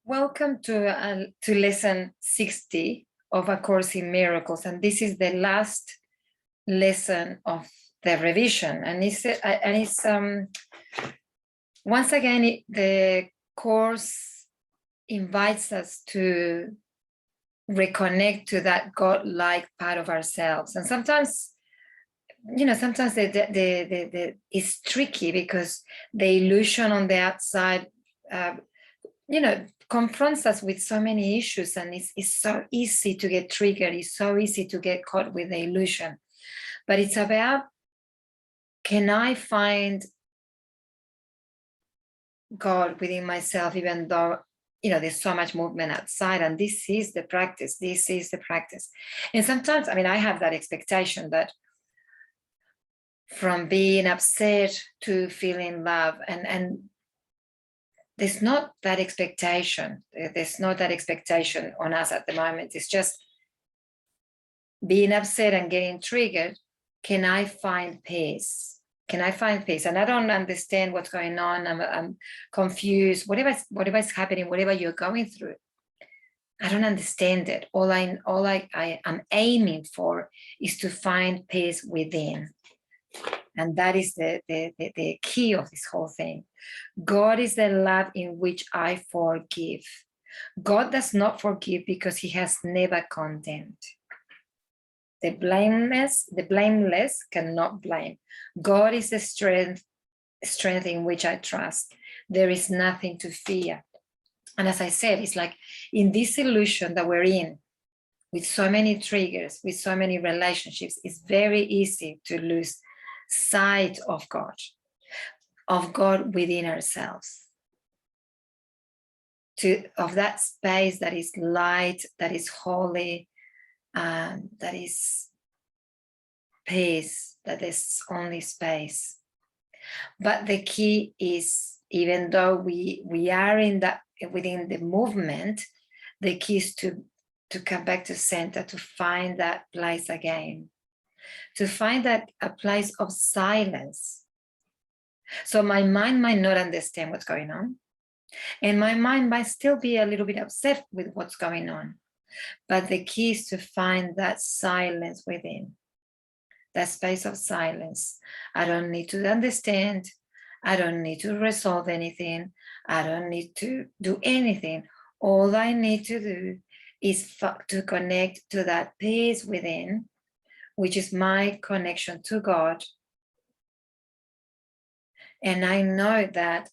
Welcome to lesson 60 of A Course in Miracles, and this is the last lesson of the revision. And it's once again the course invites us to reconnect to that God-like part of ourselves, and sometimes it's tricky because the illusion on the outside confronts us with so many issues, and it's so easy to get triggered. It's so easy to get caught with the illusion. But it's about, can I find God within myself, even though there's so much movement outside? And this is the practice. And sometimes, I have that expectation that from being upset to feeling love, and there's not that expectation. There's not that expectation on us at the moment. It's just being upset and getting triggered. Can I find peace? Can I find peace? And I don't understand what's going on. I'm confused. Whatever is happening, whatever you're going through, I don't understand it. All I am aiming for is to find peace within. And that is the key of this whole thing. God is the love in which I forgive. God does not forgive because he has never condemned. The blameless cannot blame. God is the strength in which I trust. There is nothing to fear. And as I said, it's like in this illusion that we're in, with so many triggers, with so many relationships, it's very easy to lose sight of God within ourselves, of that space that is light, that is holy, that is peace, that is only space. But the key is, even though we are in that within the movement, the key is to come back to center, to find that place again, to find that a place of silence. So my mind might not understand what's going on, and my mind might still be a little bit upset with what's going on. But the key is to find that silence within, that space of silence. I don't need to understand. I don't need to resolve anything. I don't need to do anything. All I need to do is to connect to that peace within, which is my connection to God. And I know that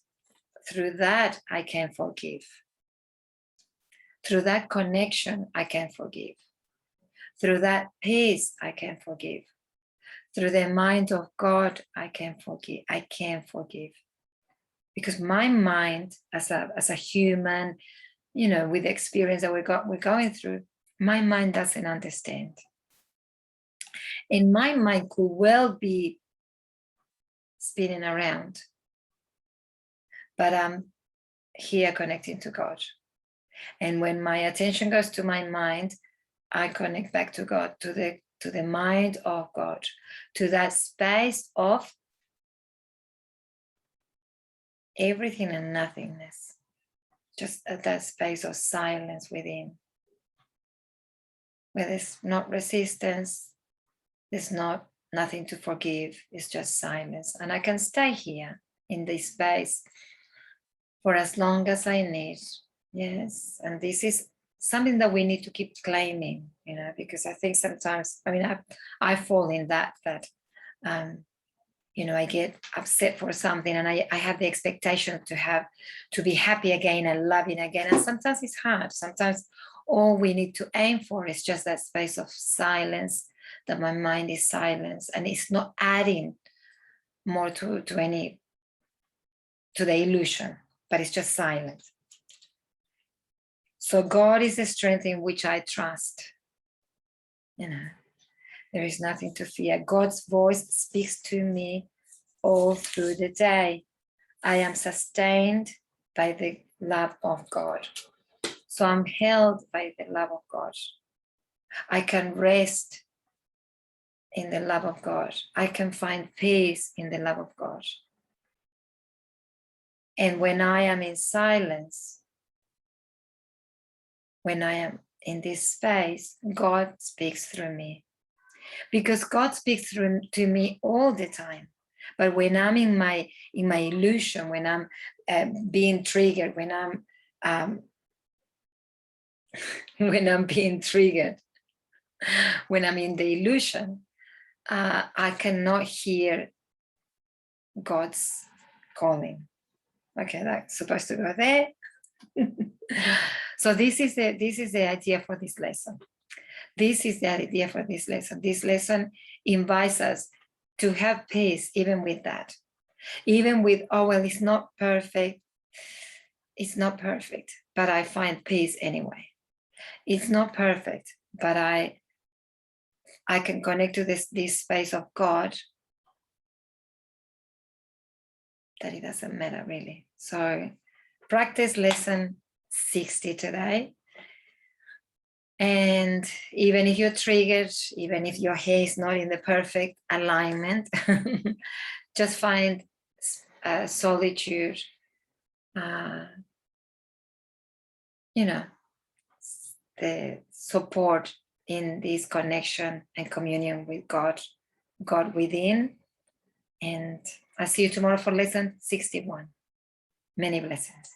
through that, I can forgive. Through that connection, I can forgive. Through that peace, I can forgive. Through the mind of God, I can forgive. I can forgive. Because my mind, as a human, with the experience that we're going through, my mind doesn't understand. And my mind could well be spinning around, but I'm here connecting to God. And when my attention goes to my mind, I connect back to God, to the mind of God, to that space of everything and nothingness, just at that space of silence within, where there's not resistance, there's nothing to forgive, it's just silence. And I can stay here in this space for as long as I need. Yes, and this is something that we need to keep claiming, because I think sometimes, I fall in that I get upset for something, and I have the expectation to be happy again and loving again. And sometimes it's hard. Sometimes all we need to aim for is just that space of silence, that my mind is silence, and it's not adding more to the illusion, but it's just silence. So God is the strength in which I trust. There is nothing to fear. God's voice speaks to me all through the day. I am sustained by the love of God. So I'm held by the love of God. I can rest in the love of God. I can find peace in the love of God. And when I am in silence, when I am in this space, God speaks through me. Because God speaks through to me all the time. But when I'm in my illusion, when I'm being triggered, when I'm being triggered, when I'm in the illusion, I cannot hear God's calling. Okay, that's supposed to go there. So this is the idea for this lesson. This is the idea for this lesson. This lesson invites us to have peace even with that. Even with, oh, well, it's not perfect. It's not perfect, but I find peace anyway. It's not perfect, but I can connect to this space of God that it doesn't matter really. So practice lesson 60 today. And even if you're triggered, even if your hair is not in the perfect alignment, just find solitude, the support in this connection and communion with God within. And I'll see you tomorrow for lesson 61. Many blessings.